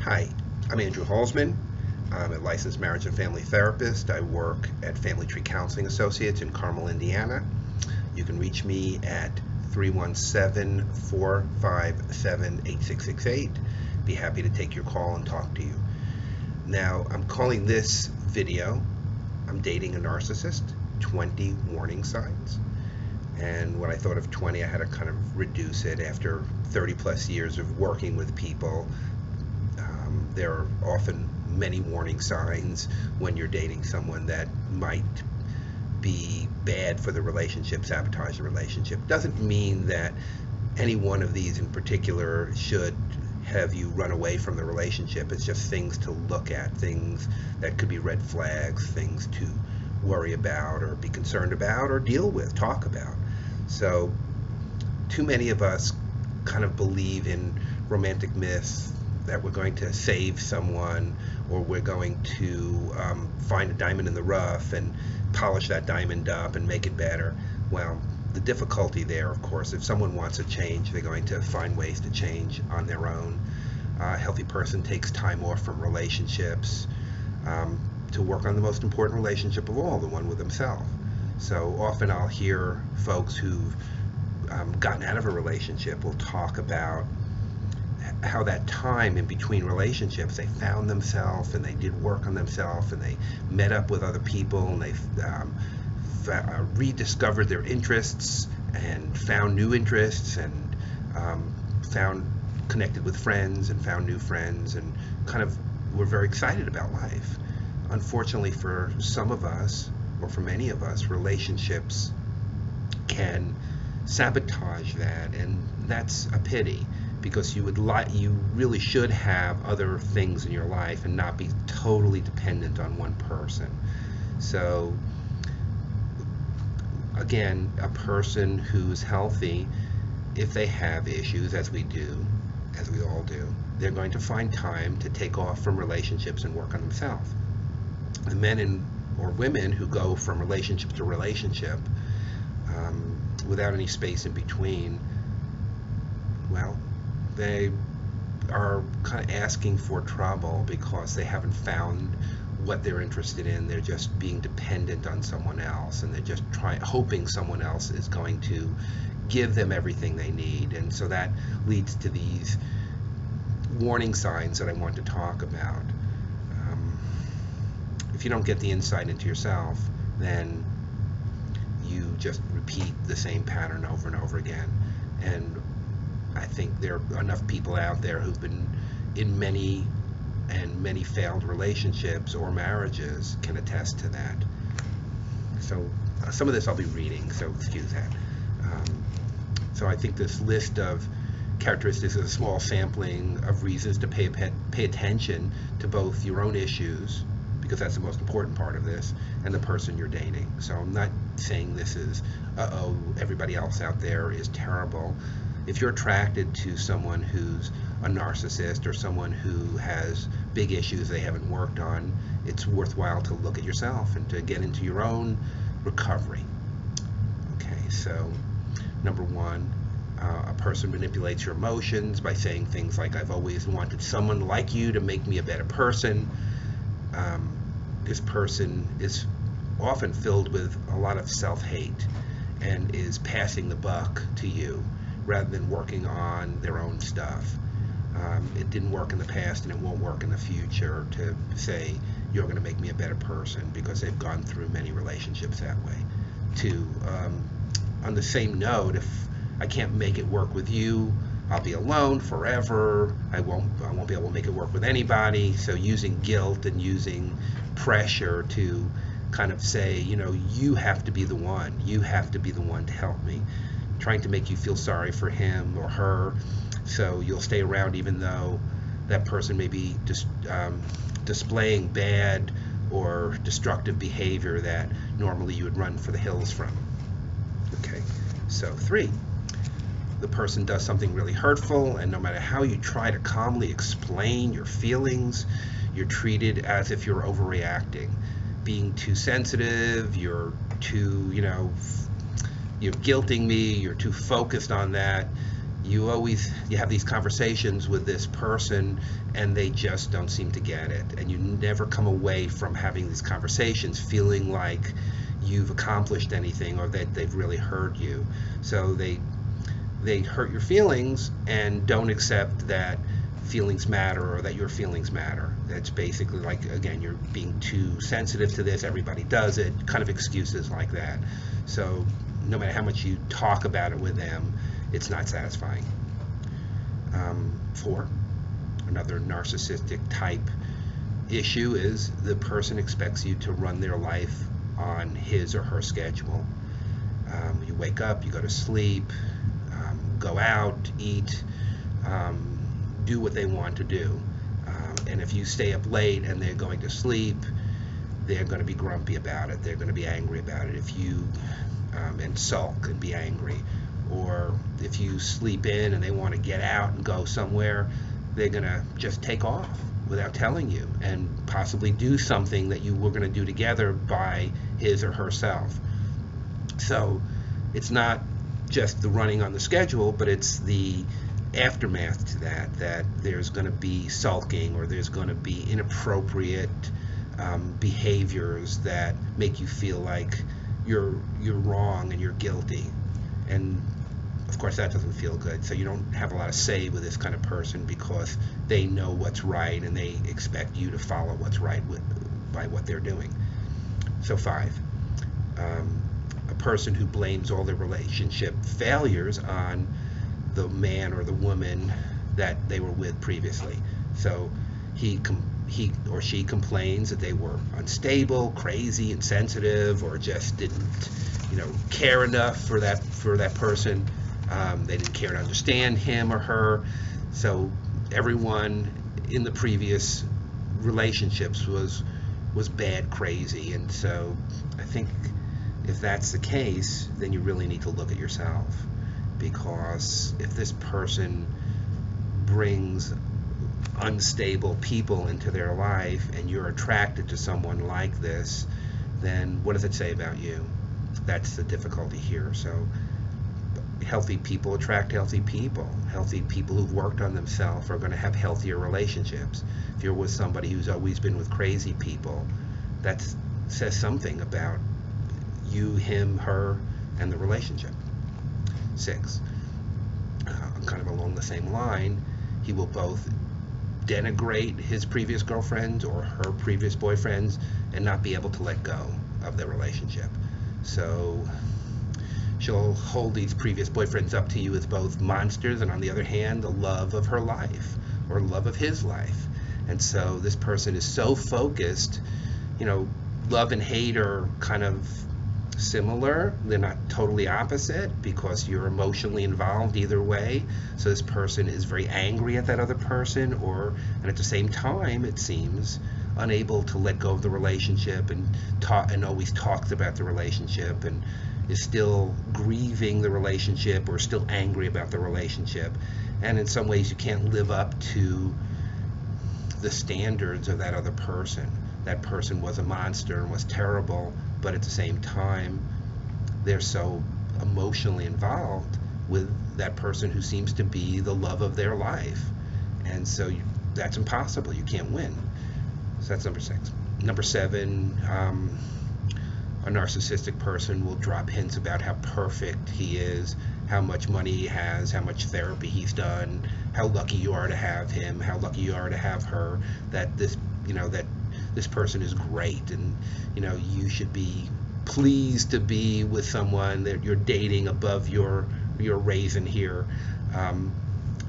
Hi, I'm Andrew Holzman. I'm a licensed marriage and family therapist. I work at Family Tree Counseling Associates in Carmel, Indiana. You can reach me at 317-457-8668. Be happy to take your call and talk to you. Now, I'm calling this video, I'm Dating a Narcissist, 20 Warning Signs. And when I thought of 20, I had to kind of reduce it. After 30 plus years of working with people, there are often many warning signs when you're dating someone that might be bad for the relationship, sabotage the relationship. Doesn't mean that any one of these in particular should have you run away from the relationship. It's just things to look at, things that could be red flags, things to worry about or be concerned about or deal with, talk about. So too many of us kind of believe in romantic myths that we're going to save someone, or we're going to find a diamond in the rough and polish that diamond up and make it better. Well, the difficulty there, of course, if someone wants to change, they're going to find ways to change on their own. A healthy person takes time off from relationships to work on the most important relationship of all, the one with themselves. So often I'll hear folks who've gotten out of a relationship will talk about how that time in between relationships, they found themselves and they did work on themselves and they met up with other people and they rediscovered their interests and found new interests and connected with friends and found new friends and kind of were very excited about life. Unfortunately for some of us, or for many of us, relationships can sabotage that, and that's a pity, because you really should have other things in your life and not be totally dependent on one person. So again, a person who's healthy, if they have issues, as we all do, they're going to find time to take off from relationships and work on themselves. The men or women who go from relationship to relationship without any space in between, well, they are kind of asking for trouble because they haven't found what they're interested in. They're just being dependent on someone else, and they're just hoping someone else is going to give them everything they need. And so that leads to these warning signs that I want to talk about. If you don't get the insight into yourself, then you just repeat the same pattern over and over again. And I think there are enough people out there who've been in many failed relationships or marriages can attest to that. So some of this I'll be reading, so excuse that. So I think this list of characteristics is a small sampling of reasons to pay attention to both your own issues, because that's the most important part of this, and the person you're dating. So I'm not saying this is, everybody else out there is terrible. If you're attracted to someone who's a narcissist or someone who has big issues they haven't worked on, it's worthwhile to look at yourself and to get into your own recovery. Okay, so number one, a person manipulates your emotions by saying things like, I've always wanted someone like you to make me a better person. This person is often filled with a lot of self-hate and is passing the buck to you rather than working on their own stuff. It didn't work in the past and it won't work in the future to say you're going to make me a better person, because they've gone through many relationships that way. On the same note, if I can't make it work with you, I'll be alone forever. I won't be able to make it work with anybody. So using guilt and using pressure to kind of say, you have to be the one. You have to be the one to help me. Trying to make you feel sorry for him or her, so you'll stay around even though that person may be just displaying bad or destructive behavior that normally you would run for the hills from. Okay, so 3. The person does something really hurtful, and no matter how you try to calmly explain your feelings, you're treated as if you're overreacting, being too sensitive, you're too, you're guilting me, you're too focused on that. you have these conversations with this person and they just don't seem to get it, and you never come away from having these conversations feeling like you've accomplished anything or that they've really heard you. So they hurt your feelings and don't accept that feelings matter or that your feelings matter. That's basically like, again, you're being too sensitive to this, everybody does it, kind of excuses like that. So no matter how much you talk about it with them, it's not satisfying. 4, another narcissistic type issue is the person expects you to run their life on his or her schedule. You wake up, you go to sleep, go out, eat, do what they want to do. And if you stay up late and they're going to sleep, they're going to be grumpy about it. They're going to be angry about it. If you and sulk and be angry. Or if you sleep in and they want to get out and go somewhere, they're going to just take off without telling you and possibly do something that you were going to do together by his or herself. So it's not just the running on the schedule, but it's the aftermath to that there's going to be sulking, or there's going to be inappropriate behaviors that make you feel like you're wrong and you're guilty. And of course that doesn't feel good. So you don't have a lot of say with this kind of person because they know what's right and they expect you to follow what's right by what they're doing. So 5, a person who blames all their relationship failures on the man or the woman that they were with previously. So he or she complains that they were unstable, crazy, insensitive, or just didn't, care enough for that person. They didn't care to understand him or her. So everyone in the previous relationships was bad, crazy. And so I think if that's the case, then you really need to look at yourself, because if this person brings unstable people into their life and you're attracted to someone like this, then what does it say about you? That's the difficulty here. So healthy people attract healthy people. Healthy people who've worked on themselves are going to have healthier relationships. If you're with somebody who's always been with crazy people, that says something about you, him, her, and the relationship. 6, kind of along the same line, he will both denigrate his previous girlfriends or her previous boyfriends and not be able to let go of their relationship. So she'll hold these previous boyfriends up to you as both monsters, and on the other hand, the love of her life or love of his life. And so this person is so focused, love and hate are kind of similar. They're not totally opposite because you're emotionally involved either way. So this person is very angry at that other person, and at the same time, it seems, unable to let go of the relationship and always talks about the relationship and is still grieving the relationship or still angry about the relationship. And in some ways you can't live up to the standards of that other person. That person was a monster and was terrible, but at the same time they're so emotionally involved with that person who seems to be the love of their life. And so that's impossible. You can't win. So that's number 6. Number 7, a narcissistic person will drop hints about how perfect he is, how much money he has, how much therapy he's done, how lucky you are to have him, how lucky you are to have her, that this person is great, and you should be pleased to be with someone that you're dating above your raisin here.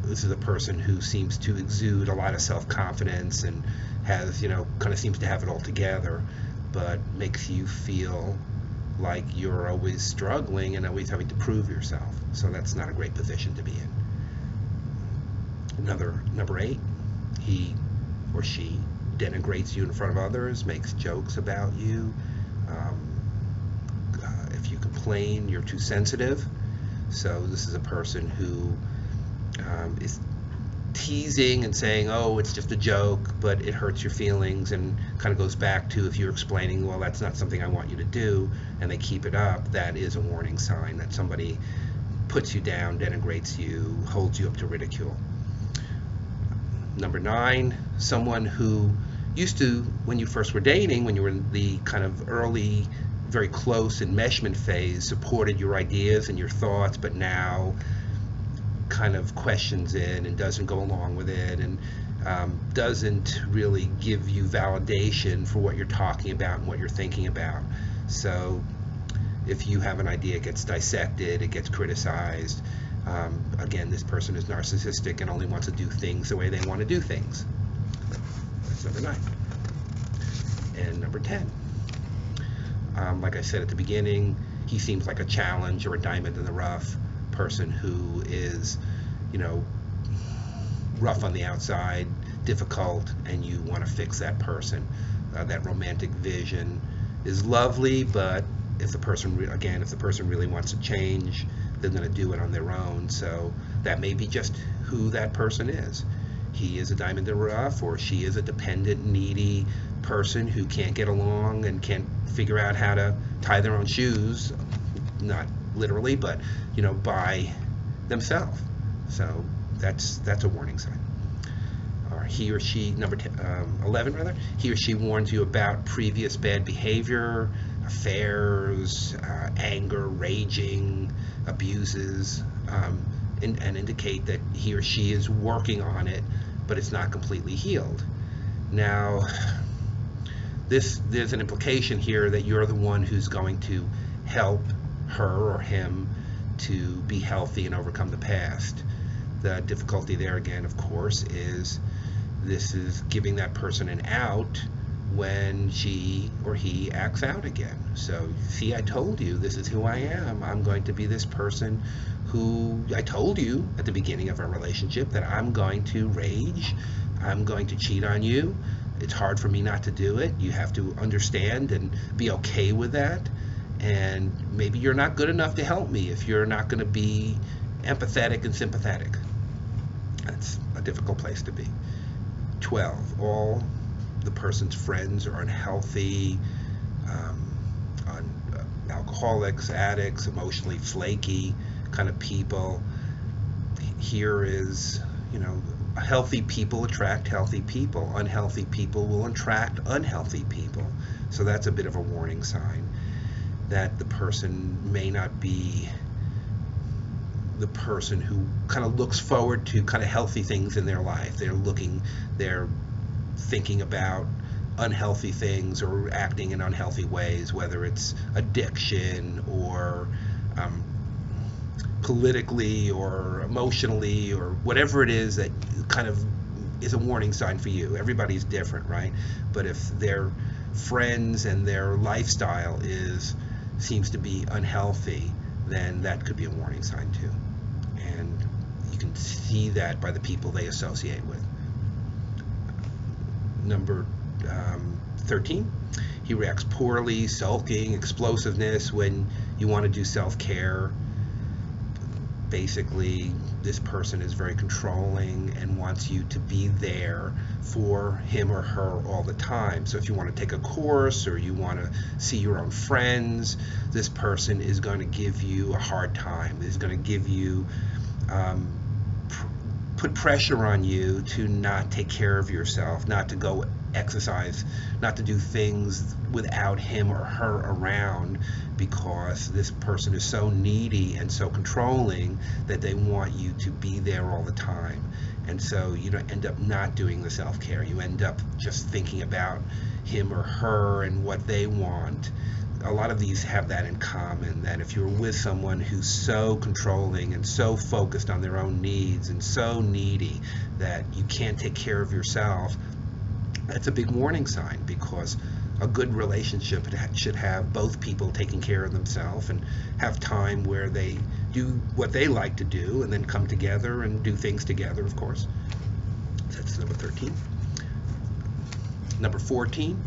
This is a person who seems to exude a lot of self-confidence and has, kind of seems to have it all together, but makes you feel like you're always struggling and always having to prove yourself. So that's not a great position to be in. Number 8, he or she denigrates you in front of others, makes jokes about you. If you complain, you're too sensitive. So this is a person who is teasing and saying, oh, it's just a joke, but it hurts your feelings, and kind of goes back to if you're explaining, well, that's not something I want you to do, and they keep it up, that is a warning sign that somebody puts you down, denigrates you, holds you up to ridicule. Number 9, someone who used to, when you first were dating, when you were in the kind of early, very close enmeshment phase, supported your ideas and your thoughts, but now kind of questions it and doesn't go along with it, and doesn't really give you validation for what you're talking about and what you're thinking about. So if you have an idea, it gets dissected, it gets criticized. Again, this person is narcissistic and only wants to do things the way they want to do things. That's number 9. And number 10. Like I said at the beginning, he seems like a challenge or a diamond in the rough person who is, you know, rough on the outside, difficult, and you want to fix that person. That romantic vision is lovely, but if the person really wants to change, they're going to do it on their own. So that may be just who that person is. He is a diamond in the rough, or she is a dependent, needy person who can't get along and can't figure out how to tie their own shoes, not literally, but you know, by themselves. So that's a warning sign. Or he or she, number 11 rather, he or she warns you about previous bad behavior, affairs, anger, raging, abuses, and indicate that he or she is working on it, but it's not completely healed. Now, there's an implication here that you're the one who's going to help her or him to be healthy and overcome the past. The difficulty there, again, of course, is this is giving that person an out when she or he acts out again. So, see, I told you, this is who I am. I'm going to be this person who, I told you at the beginning of our relationship that I'm going to rage, I'm going to cheat on you. It's hard for me not to do it. You have to understand and be okay with that. And maybe you're not good enough to help me if you're not going to be empathetic and sympathetic. That's a difficult place to be. 12, all the person's friends are unhealthy, alcoholics, addicts, emotionally flaky kind of people. Here is, you know, healthy people attract healthy people. Unhealthy people will attract unhealthy people. So that's a bit of a warning sign that the person may not be the person who kind of looks forward to kind of healthy things in their life. They're thinking about unhealthy things or acting in unhealthy ways, whether it's addiction or politically or emotionally or whatever it is that kind of is a warning sign for you. Everybody's different, right? But if their friends and their lifestyle seems to be unhealthy, then that could be a warning sign too. And you can see that by the people they associate with. Number 13, he reacts poorly, sulking, explosiveness when you want to do self-care. Basically, this person is very controlling and wants you to be there for him or her all the time. So if you want to take a course or you want to see your own friends, this person is going to give you a hard time. Is going to give you, put pressure on you to not take care of yourself, not to go exercise, not to do things without him or her around, because this person is so needy and so controlling that they want you to be there all the time. And so you don't end up not doing the self-care. You end up just thinking about him or her and what they want. A lot of these have that in common, that if you're with someone who's so controlling and so focused on their own needs and so needy that you can't take care of yourself, that's a big warning sign, because a good relationship should have both people taking care of themselves and have time where they do what they like to do and then come together and do things together, of course. That's number 13. Number 14,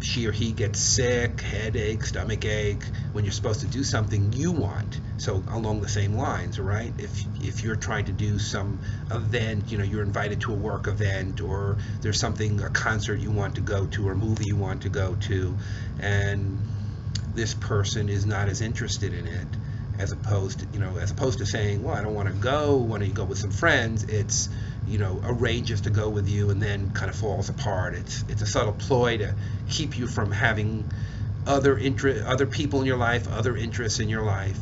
she or he gets sick, headache, stomach ache, when you're supposed to do something you want. So along the same lines, right? If you're trying to do some event, you know, you're invited to a work event, or there's something, a concert you want to go to, or a movie you want to go to, and this person is not as interested in it, as opposed to saying, well, I don't want to go, why don't you go with some friends? It's, arranges to go with you and then kind of falls apart. It's a subtle ploy to keep you from having other people in your life, other interests in your life,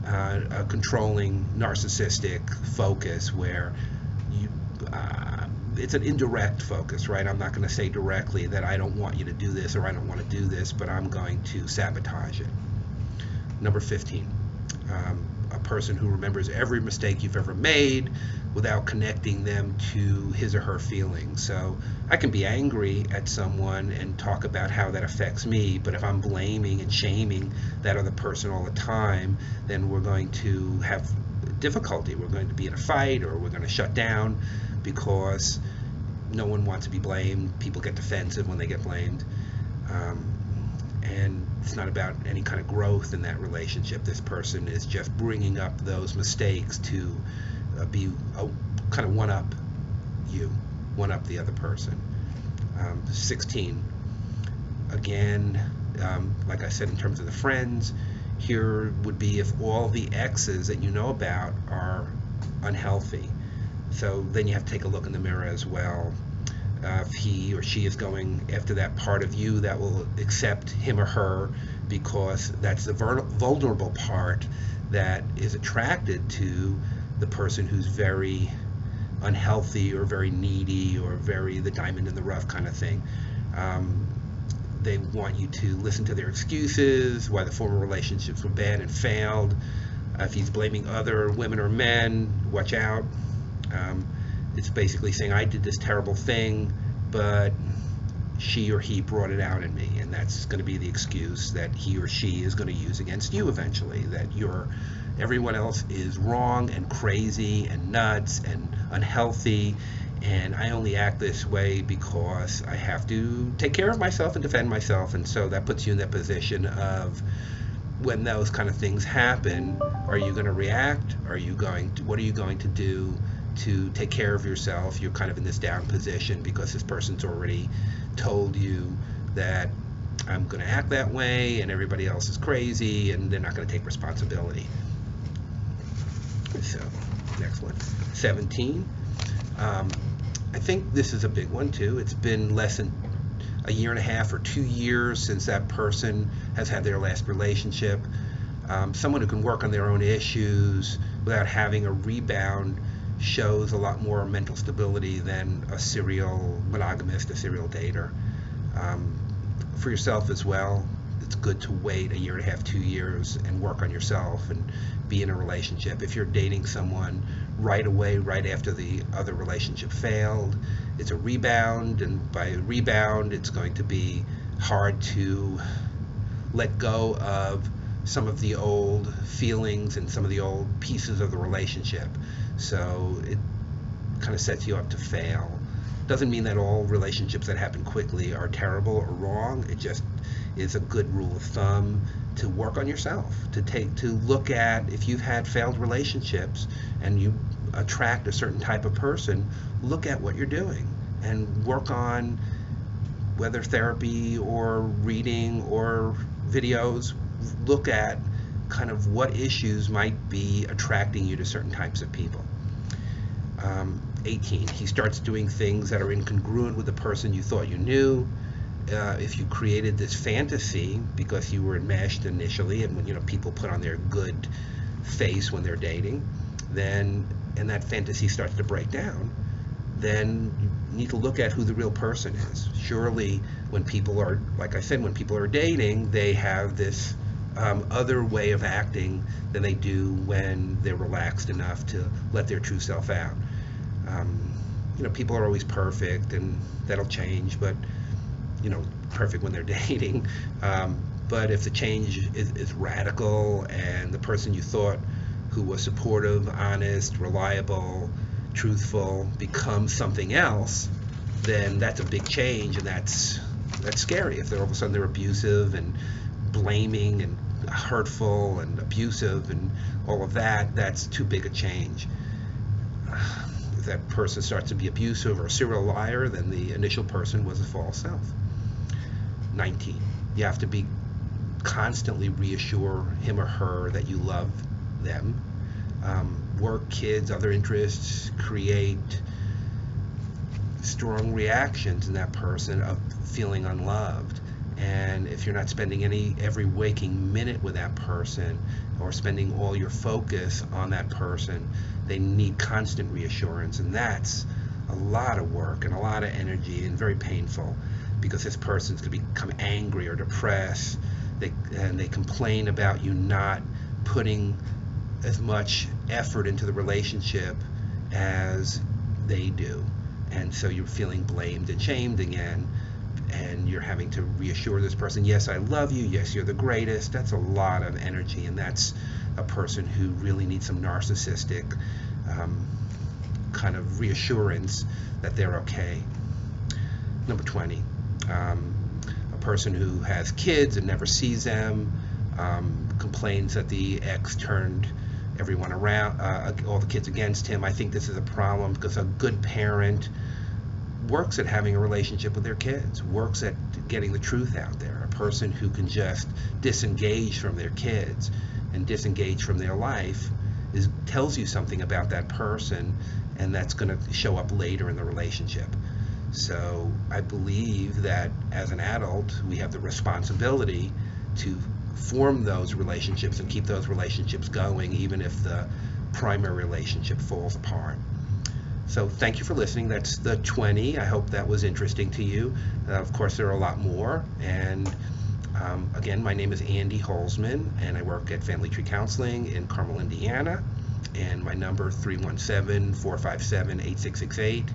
a controlling narcissistic focus where you it's an indirect focus, right? I'm not going to say directly that I don't want you to do this or I don't want to do this, but I'm going to sabotage it. Number 15, a person who remembers every mistake you've ever made without connecting them to his or her feelings. So I can be angry at someone and talk about how that affects me, but if I'm blaming and shaming that other person all the time, then we're going to have difficulty. We're going to be in a fight, or we're going to shut down, because no one wants to be blamed. People get defensive when they get blamed. And it's not about any kind of growth in that relationship. This person is just bringing up those mistakes to kind of one up the other person. 16, again, like I said, in terms of the friends, here would be if all the exes that you know about are unhealthy. So then you have to take a look in the mirror as well. If he or she is going after that part of you that will accept him or her, because that's the vulnerable part that is attracted to the person who's very unhealthy or very needy or very the diamond in the rough kind of thing. They want you to listen to their excuses, why the former relationships were bad and failed. If he's blaming other women or men, watch out. It's basically saying, I did this terrible thing, but she or he brought it out in me, and that's going to be the excuse that he or she is going to use against you eventually, that everyone else is wrong and crazy and nuts and unhealthy, and I only act this way because I have to take care of myself and defend myself. And so that puts you in that position of, when those kind of things happen, are you going to react? What are you going to do to take care of yourself? You're kind of in this down position because this person's already told you that I'm going to act that way and everybody else is crazy, and they're not going to take responsibility. So next one, 17. I think this is a big one too. It's been less than a year and a half or 2 years since that person has had their last relationship. Someone who can work on their own issues without having a rebound shows a lot more mental stability than a serial monogamist, a serial dater. For yourself as well, it's good to wait a year and a half, 2 years, and work on yourself and be in a relationship. If you're dating someone right away, right after the other relationship failed, it's a rebound, and by rebound, it's going to be hard to let go of some of the old feelings and some of the old pieces of the relationship. So it kind of sets you up to fail. Doesn't mean that all relationships that happen quickly are terrible or wrong. It just is a good rule of thumb to work on yourself, to look at, if you've had failed relationships and you attract a certain type of person, look at what you're doing and work on, whether therapy or reading or videos, look at kind of what issues might be attracting you to certain types of people. 18, he starts doing things that are incongruent with the person you thought you knew. If you created this fantasy because you were enmeshed initially, and when people put on their good face when they're dating, then and that fantasy starts to break down, then you need to look at who the real person is. Surely when people are, like I said, when people are dating, they have this other way of acting than they do when they're relaxed enough to let their true self out. People are always perfect, and that'll change, but perfect when they're dating. But if the change is radical, and the person you thought who was supportive, honest, reliable, truthful becomes something else, then that's a big change, and that's scary. If all of a sudden they're abusive and blaming and hurtful and abusive and all of that, that's too big a change. If that person starts to be abusive or a serial liar, then the initial person was a false self. 19, you have to be constantly reassure him or her that you love them. Work, kids, other interests create strong reactions in that person of feeling unloved. And if you're not spending every waking minute with that person, or spending all your focus on that person, they need constant reassurance, and that's a lot of work and a lot of energy and very painful, because this person's going to become angry or depressed. They complain about you not putting as much effort into the relationship as they do, and so you're feeling blamed and shamed again, and you're having to reassure this person, yes, I love you, yes, you're the greatest. That's a lot of energy, and that's a person who really needs some narcissistic kind of reassurance that they're okay. Number 20, a person who has kids and never sees them, complains that the ex turned everyone around, all the kids against him. I think this is a problem, because a good parent works at having a relationship with their kids, works at getting the truth out there. A person who can just disengage from their kids and disengage from their life tells you something about that person, and that's going to show up later in the relationship. So I believe that as an adult, we have the responsibility to form those relationships and keep those relationships going, even if the primary relationship falls apart. So thank you for listening. That's the 20. I hope that was interesting to you. Of course, there are a lot more. And again, my name is Andy Holzman, and I work at Family Tree Counseling in Carmel, Indiana. And my number 317-457-8668.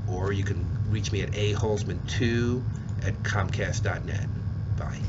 Or you can reach me at aholzman2@comcast.net. Bye.